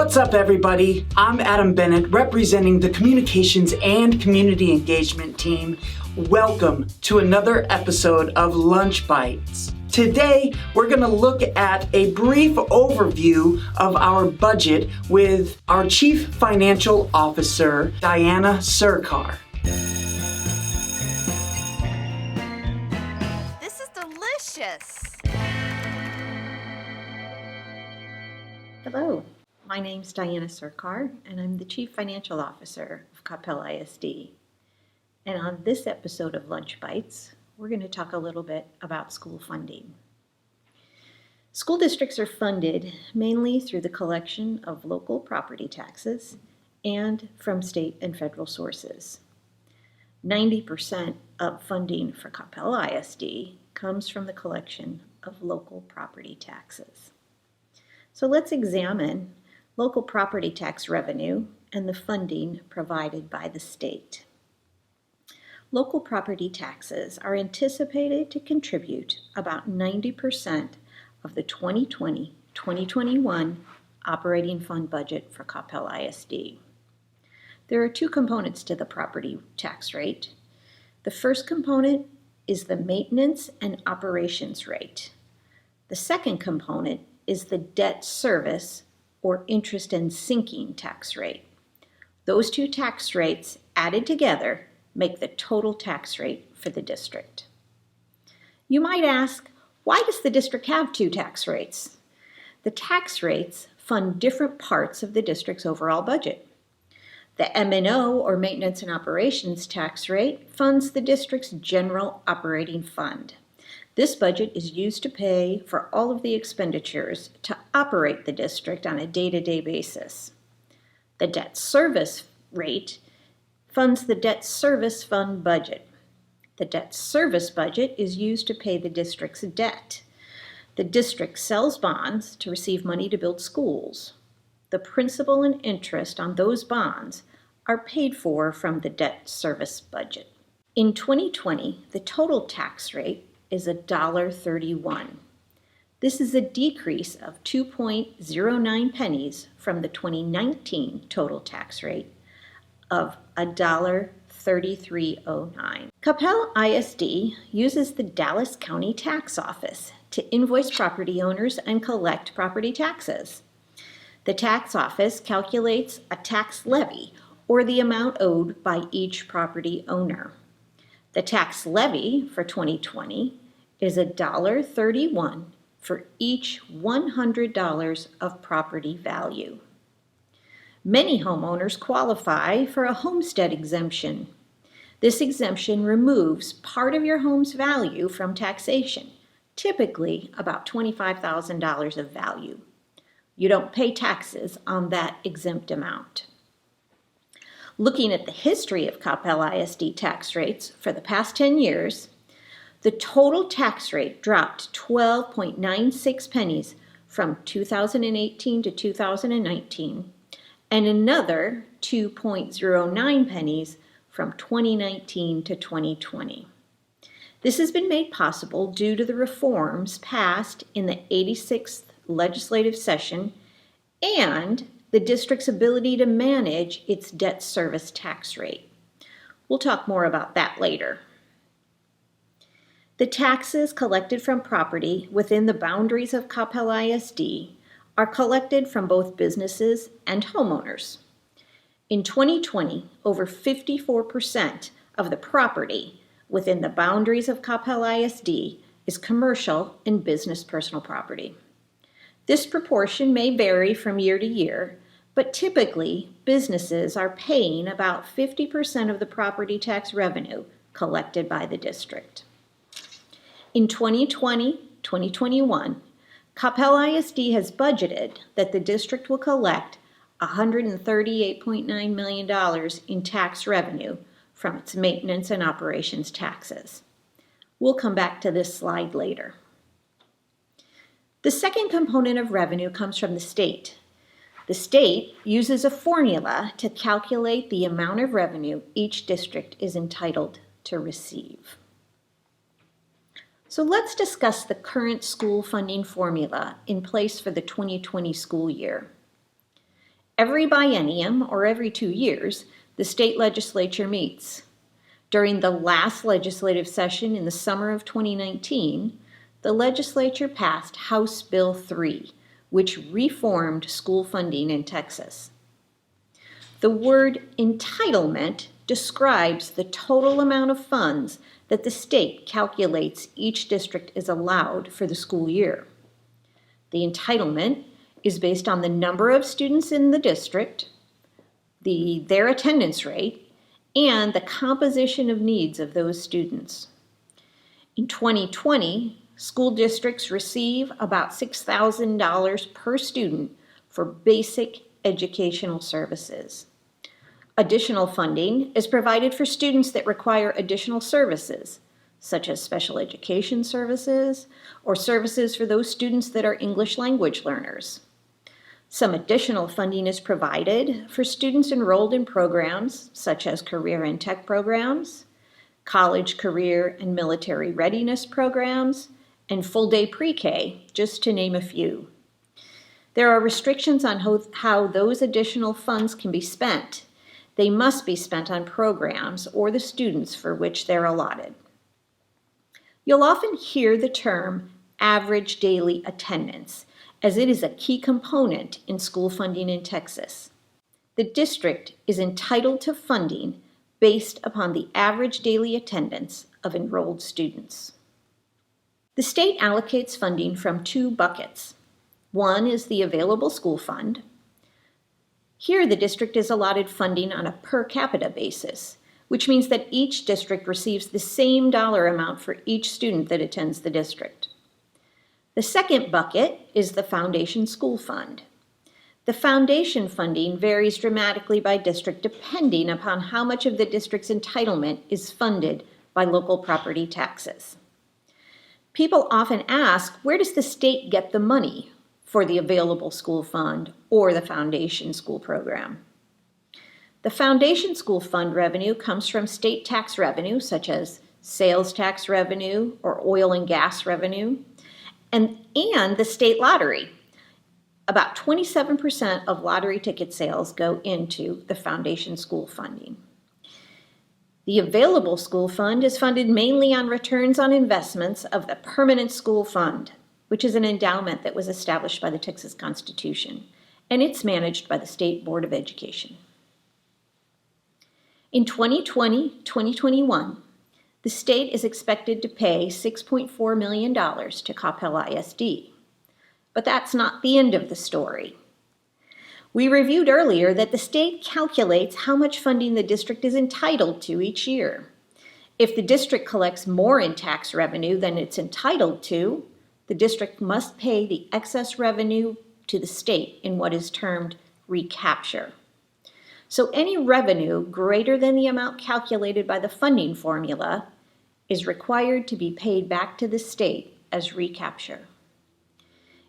What's up, everybody? I'm Adam Bennett, representing the Communications and Community Engagement team. Welcome to another episode of Lunch Bites. Today, we're going to look at a brief overview of our budget with our Chief Financial Officer, Diana Sircar. This is delicious. Hello, my name's Diana Sircar, and I'm the Chief Financial Officer of Coppell ISD. And on this episode of Lunch Bites, we're going to talk a little bit about school funding. School districts are funded mainly through the collection of local property taxes and from state and federal sources. 90% of funding for Coppell ISD comes from the collection of local property taxes. So let's examine local property tax revenue and the funding provided by the state. Local property taxes are anticipated to contribute about 90% of the 2020-2021 operating fund budget for Coppell ISD. There are two components to the property tax rate. The first component is the maintenance and operations rate. The second component is the debt service or interest and sinking tax rate. Those two tax rates added together make the total tax rate for the district. You might ask, why does the district have two tax rates? The tax rates fund different parts of the district's overall budget. The M&O, or Maintenance and Operations tax rate, funds the district's general operating fund. This budget is used to pay for all of the expenditures to operate the district on a day-to-day basis. The debt service rate funds the debt service fund budget. The debt service budget is used to pay the district's debt. The district sells bonds to receive money to build schools. The principal and interest on those bonds are paid for from the debt service budget. In 2020, the total tax rate is $1.31. This is a decrease of 2.09 pennies from the 2019 total tax rate of $1.3309. Coppell ISD uses the Dallas County Tax Office to invoice property owners and collect property taxes. The tax office calculates a tax levy, or the amount owed by each property owner. The tax levy for 2020 is $1.31 for each $100 of property value. Many homeowners qualify for a homestead exemption. This exemption removes part of your home's value from taxation, typically about $25,000 of value. You don't pay taxes on that exempt amount. Looking at the history of Coppell ISD tax rates for the past 10 years, the total tax rate dropped 12.96 pennies from 2018 to 2019, and another 2.09 pennies from 2019 to 2020. This has been made possible due to the reforms passed in the 86th legislative session and the district's ability to manage its debt service tax rate. We'll talk more about that later. The taxes collected from property within the boundaries of Coppell ISD are collected from both businesses and homeowners. In 2020, over 54% of the property within the boundaries of Coppell ISD is commercial and business personal property. This proportion may vary from year to year, but typically businesses are paying about 50% of the property tax revenue collected by the district. In 2020-2021, Coppell ISD has budgeted that the district will collect $138.9 million in tax revenue from its maintenance and operations taxes. We'll come back to this slide later. The second component of revenue comes from the state. The state uses a formula to calculate the amount of revenue each district is entitled to receive. So let's discuss the current school funding formula in place for the 2020 school year. Every biennium, or every 2 years, the state legislature meets. During the last legislative session in the summer of 2019, the legislature passed House Bill 3, which reformed school funding in Texas. The word entitlement describes the total amount of funds that the state calculates each district is allowed for the school year. The entitlement is based on the number of students in the district, their attendance rate, and the composition of needs of those students. In 2020, school districts receive about $6,000 per student for basic educational services. Additional funding is provided for students that require additional services, such as special education services or services for those students that are English language learners. Some additional funding is provided for students enrolled in programs such as career and tech programs, college, career, and military readiness programs, and full-day pre-K, just to name a few. There are restrictions on how those additional funds can be spent. They must be spent on programs or the students for which they're allotted. You'll often hear the term average daily attendance, as it is a key component in school funding in Texas. The district is entitled to funding based upon the average daily attendance of enrolled students. The state allocates funding from 2 buckets. One is the available school fund. Here, the district is allotted funding on a per capita basis, which means that each district receives the same dollar amount for each student that attends the district. The second bucket is the Foundation School Fund. The foundation funding varies dramatically by district depending upon how much of the district's entitlement is funded by local property taxes. People often ask, where does the state get the money for the available school fund or the foundation school program? The Foundation School Fund revenue comes from state tax revenue, such as sales tax revenue or oil and gas revenue, and the state lottery. About 27% of lottery ticket sales go into the Foundation School funding. The available school fund is funded mainly on returns on investments of the Permanent School Fund, which is an endowment that was established by the Texas Constitution, and it's managed by the State Board of Education. In 2020-2021, the state is expected to pay $6.4 million to Coppell ISD. But that's not the end of the story. We reviewed earlier that the state calculates how much funding the district is entitled to each year. If the district collects more in tax revenue than it's entitled to, the district must pay the excess revenue to the state in what is termed recapture. So any revenue greater than the amount calculated by the funding formula is required to be paid back to the state as recapture.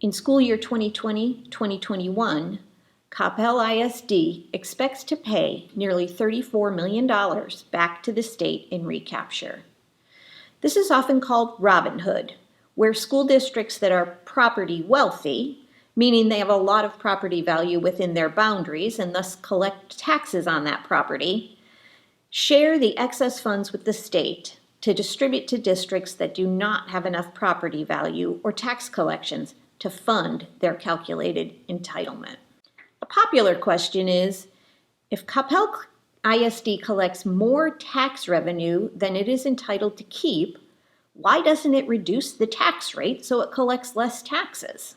In school year 2020-2021, Coppell ISD expects to pay nearly $34 million back to the state in recapture. This is often called Robin Hood, where school districts that are property wealthy, meaning they have a lot of property value within their boundaries and thus collect taxes on that property, share the excess funds with the state to distribute to districts that do not have enough property value or tax collections to fund their calculated entitlement. A popular question is, if Coppell ISD collects more tax revenue than it is entitled to keep, why doesn't it reduce the tax rate so it collects less taxes?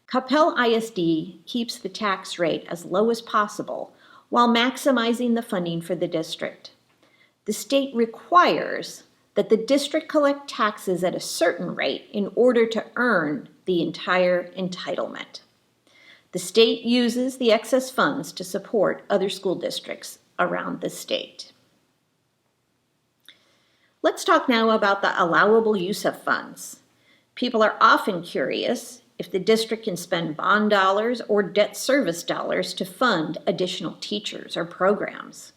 Coppell ISD keeps the tax rate as low as possible while maximizing the funding for the district. The state requires that the district collect taxes at a certain rate in order to earn the entire entitlement. The state uses the excess funds to support other school districts around the state. Let's talk now about the allowable use of funds. People are often curious if the district can spend bond dollars or debt service dollars to fund additional teachers or programs.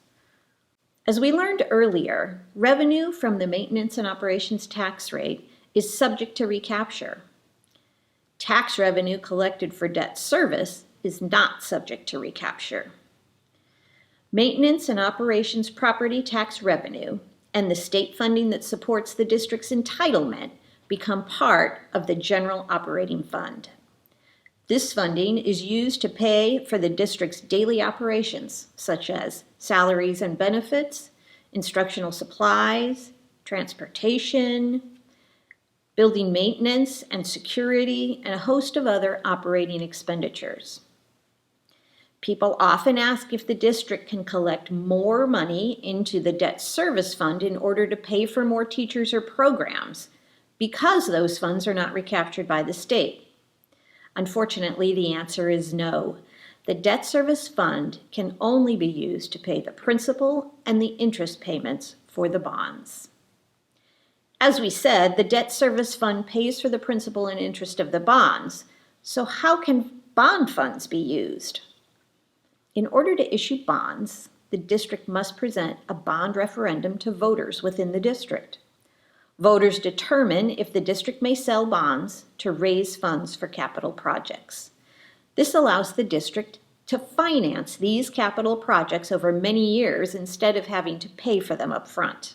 As we learned earlier, revenue from the maintenance and operations tax rate is subject to recapture. Tax revenue collected for debt service is not subject to recapture. Maintenance and operations property tax revenue and the state funding that supports the district's entitlement become part of the general operating fund. This funding is used to pay for the district's daily operations, such as salaries and benefits, instructional supplies, transportation, building maintenance and security, and a host of other operating expenditures. People often ask if the district can collect more money into the debt service fund in order to pay for more teachers or programs, because those funds are not recaptured by the state. Unfortunately, the answer is no. The debt service fund can only be used to pay the principal and the interest payments for the bonds. As we said, the debt service fund pays for the principal and interest of the bonds. So how can bond funds be used? In order to issue bonds, the district must present a bond referendum to voters within the district. Voters determine if the district may sell bonds to raise funds for capital projects. This allows the district to finance these capital projects over many years instead of having to pay for them up front.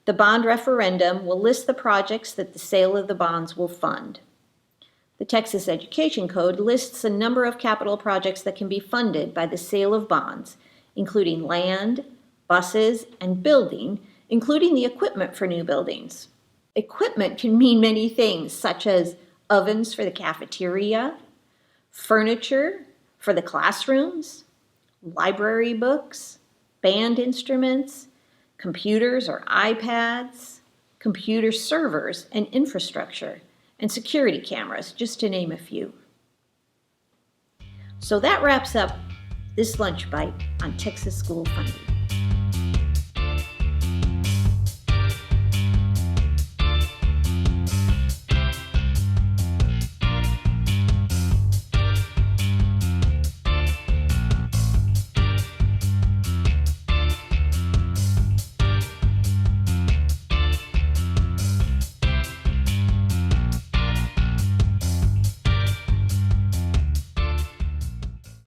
The bond referendum will list the projects that the sale of the bonds will fund. The Texas Education Code lists a number of capital projects that can be funded by the sale of bonds, including land, buses, and building, including the equipment for new buildings. Equipment can mean many things, such as ovens for the cafeteria, furniture for the classrooms, library books, band instruments, computers or iPads, computer servers and infrastructure, and security cameras, just to name a few. So that wraps up this lunch bite on Texas school funding.